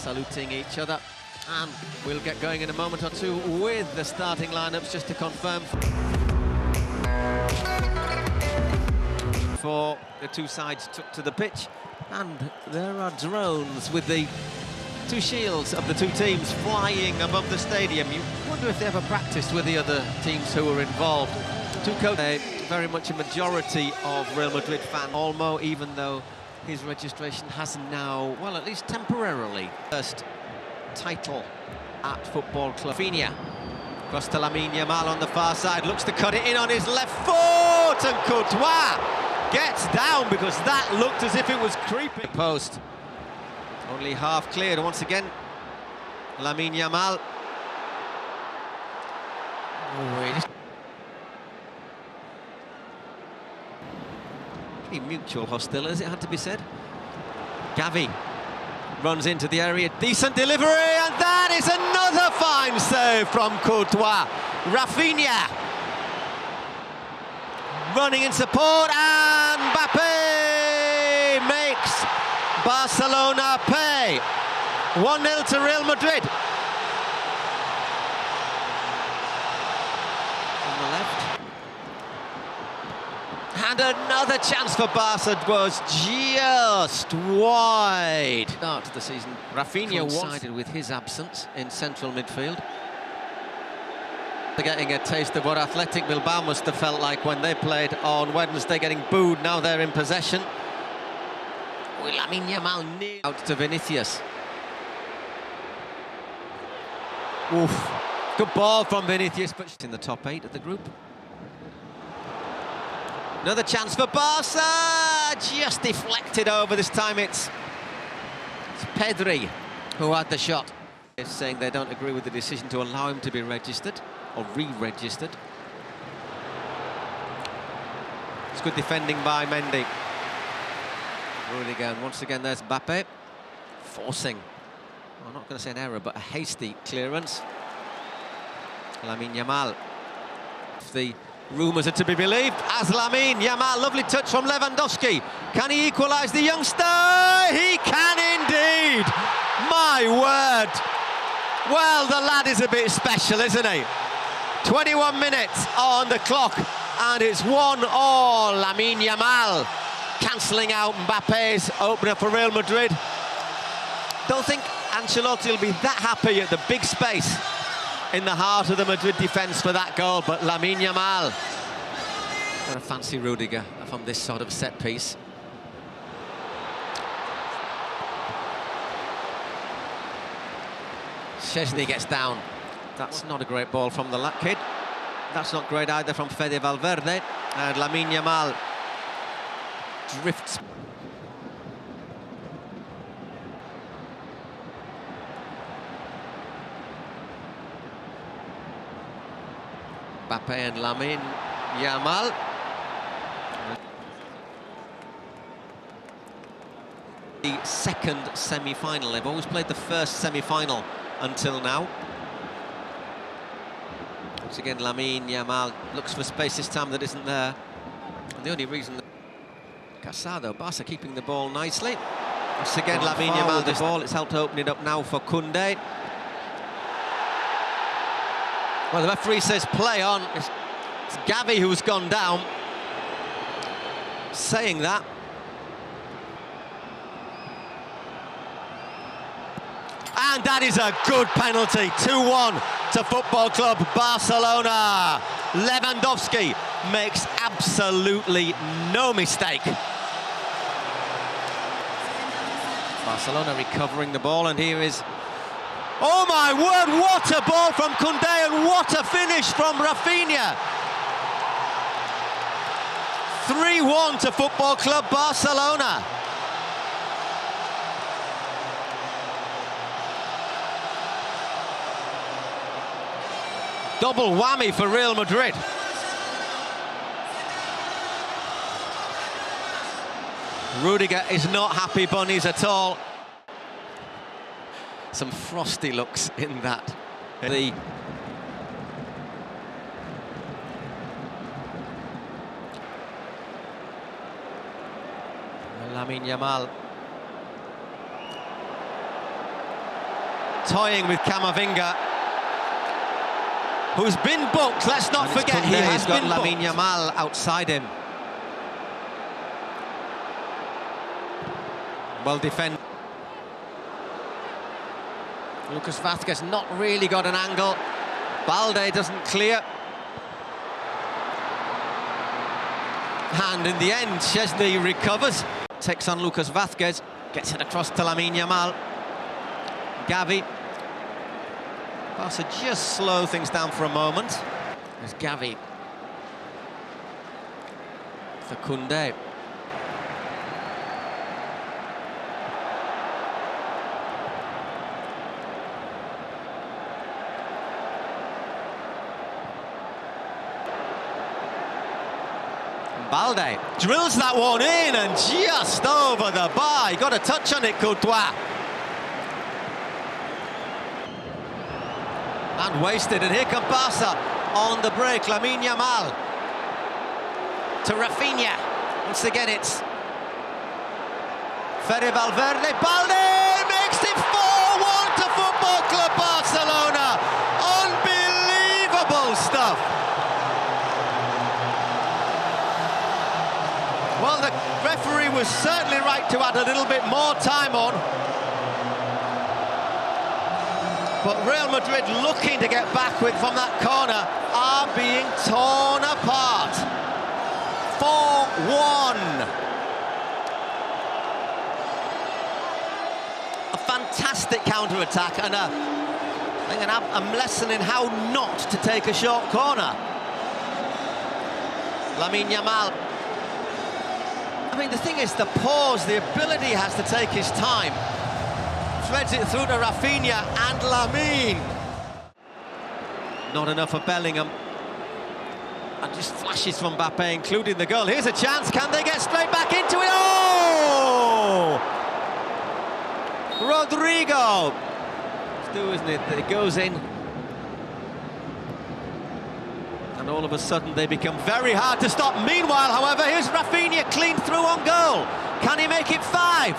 saluting each other. And we'll get going in a moment or two with the starting lineups just to confirm for the two sides took to the pitch. And there are drones with the two shields of the two teams flying above the stadium. You wonder if they ever practiced with the other teams who were involved. Two coaches, very much a majority of Real Madrid fan. Olmo, even though his registration has now, well, at least temporarily, first title at Football Club. Rafinha, across to Lamine Yamal on the far side, looks to cut it in on his left foot, and Courtois gets down because that looked as if it was creeping. Post, only half cleared once again. Lamine Yamal. Mutual hostility, as it had to be said. Gavi runs into the area, decent delivery, and that is another fine save from Courtois. Rafinha running in support, and Mbappe makes Barcelona pay. 1-0 to Real Madrid. On the left. And another chance for Barca was just wide. Start to the season. Rafinha one-sided with his absence in central midfield. They're getting a taste of what Athletic Bilbao must have felt like when they played on Wednesday, getting booed. Now they're in possession. Lamine Yamal near out to Vinicius. Oof. Good ball from Vinicius, but in the top 8 of the group. Another chance for Barca, just deflected over. This time it's Pedri who had the shot. They're saying they don't agree with the decision to allow him to be registered or re-registered. It's good defending by Mendy. Rudiger, and once again there's Mbappe forcing, well, I'm not going to say an error, but a hasty clearance. Lamine Yamal. If the rumours are to be believed, as Lamine Yamal, lovely touch from Lewandowski. Can he equalise the youngster? He can indeed! My word! Well, the lad is a bit special, isn't he? 21 minutes on the clock, and it's 1-1. Lamine Yamal cancelling out Mbappe's opener for Real Madrid. Don't think Ancelotti will be that happy at the big space in the heart of the Madrid defence for that goal, but Lamine Yamal. Got a fancy Rudiger from this sort of set piece. Szczesny gets down. That's not a great ball from the kid. That's not great either from Fede Valverde. And Lamine Yamal drifts. Mbappe and Lamine Yamal. The second semi-final. They've always played the first semi-final until now. Once again, Lamine Yamal looks for space this time that isn't there. And the only reason... Casado, Barca keeping the ball nicely. Once again, Lamine Yamal, the ball. It's helped open it up now for Koundé. Well, the referee says play on. It's Gavi who's gone down, saying that. And that is a good penalty. 2-1 to Football Club Barcelona. Lewandowski makes absolutely no mistake. Barcelona recovering the ball, and here is... Oh my word, what a ball from Koundé, and what a finish from Rafinha. 3-1 to Football Club Barcelona. Double whammy for Real Madrid. Rudiger is not happy bunnies at all. Some frosty looks in that. The Lamine Yamal. toying with Camavinga, who's been booked. Let's not forget he has got Lamine Yamal outside him. Well defended. Lucas Vazquez not really got an angle. Balde doesn't clear. And in the end, Szczesny recovers. Takes on Lucas Vazquez. Gets it across to Lamine Yamal. Gavi. Barca just slow things down for a moment. There's Gavi. For Koundé. Balde drills that one in and just over the bar. He got a touch on it, Courtois. And wasted, and here comes Barca on the break. Lamine Yamal to Rafinha. Once again, it's Fede Valverde. Balde makes it 4-1 to Football Club Barcelona. Unbelievable stuff. Well, the referee was certainly right to add a little bit more time on. But Real Madrid, looking to get back from that corner, are being torn apart. 4-1. A fantastic counter-attack and I think a lesson in how not to take a short corner. Lamine Yamal. I mean, the thing is, the pause, the ability he has to take his time. Threads it through to Rafinha and Lamine. Not enough for Bellingham. And just flashes from Mbappe, including the goal. Here's a chance. Can they get straight back into it? Oh! Rodrigo. It's due, isn't it? It goes in. And all of a sudden they become very hard to stop. Meanwhile, however, here's Rafinha clean through on goal. Can he make it 5?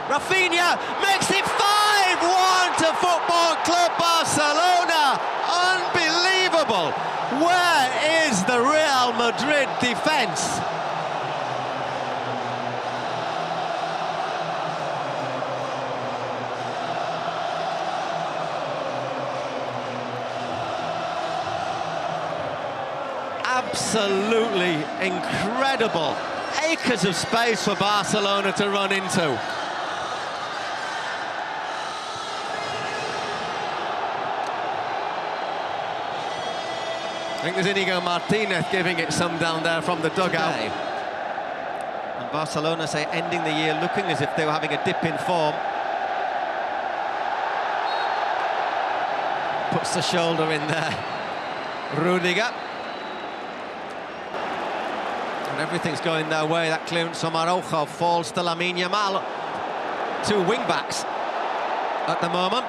Rafinha makes it 5-1 to Football Club Barcelona. Unbelievable. Where is the Real Madrid defence? Absolutely incredible. Acres of space for Barcelona to run into. I think there's Inigo Martinez giving it some down there from the dugout. Okay. And Barcelona say ending the year looking as if they were having a dip in form. Puts the shoulder in there. Rudiger. And everything's going their way. That clearance from Araujo falls to Lamine Yamal. 2 wing-backs at the moment.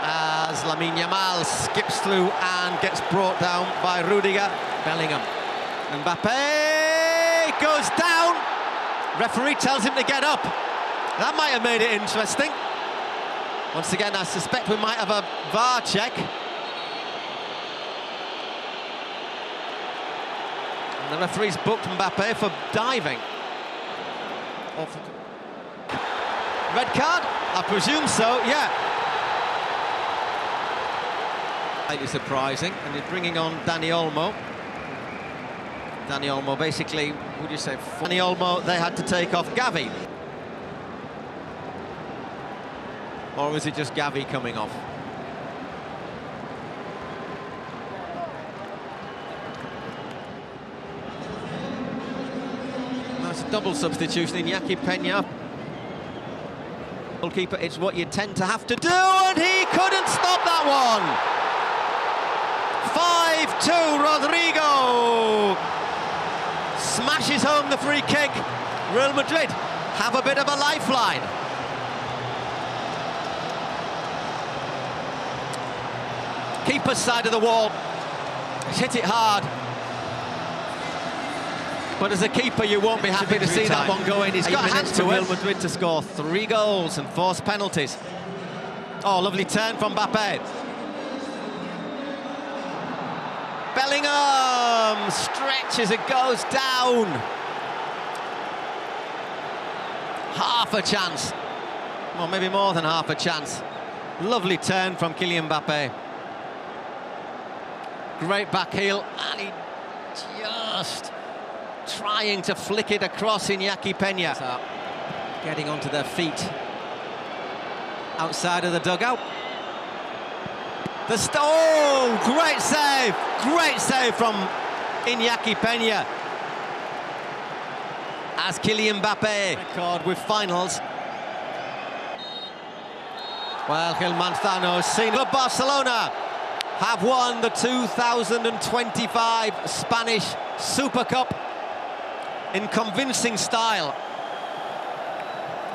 As Lamine Yamal skips through and gets brought down by Rudiger. Bellingham. Mbappe goes down. Referee tells him to get up. That might have made it interesting. Once again, I suspect we might have a VAR check. And the referee's booked Mbappe for diving. Red card? I presume so, yeah. Slightly surprising, and he's bringing on Dani Olmo. Dani Olmo basically, would you say? Dani Olmo, they had to take off Gavi. Or was it just Gavi coming off? That's a double substitution in Iñaki Peña. Goalkeeper, it's what you tend to have to do, and he couldn't stop that one. 5-2, Rodrigo smashes home the free kick. Real Madrid have a bit of a lifeline. Keeper's side of the wall. He's hit it hard. But as a keeper, you won't be happy to see that one go in. He's got hands to Real Madrid to score 3 goals and force penalties. Oh, lovely turn from Mbappe. Bellingham stretches, it goes down. Half a chance. Well, maybe more than half a chance. Lovely turn from Kylian Mbappe. Great back heel, and he just trying to flick it across Iñaki Peña. So, getting onto their feet outside of the dugout. Great save from Iñaki Peña. As Kylian Mbappe record with finals. Well, Gil Manzano's seen Barcelona have won the 2025 Spanish Super Cup in convincing style.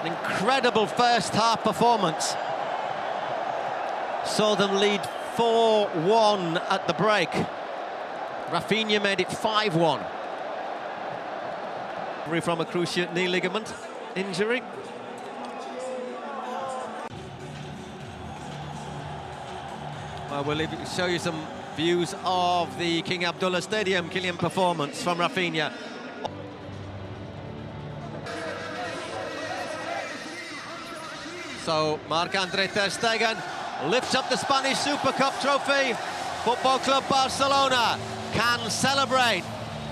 An incredible first half performance. Saw them lead 4-1 at the break. Rafinha made it 5-1. From a cruciate knee ligament injury. Well, we'll show you some views of the King Abdullah Stadium Kylian performance from Rafinha. So, Marc-Andre ter Stegen lifts up the Spanish Super Cup trophy. Football Club Barcelona can celebrate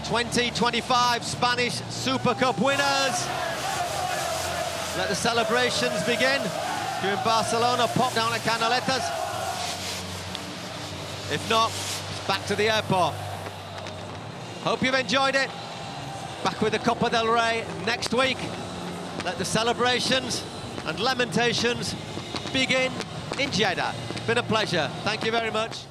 2025 Spanish Super Cup winners. Let the celebrations begin. If you're in Barcelona, pop down at Canaletas. If not, it's back to the airport. Hope you've enjoyed it. Back with the Copa del Rey next week. Let the celebrations and lamentations begin in Jeddah. Been a pleasure. Thank you very much.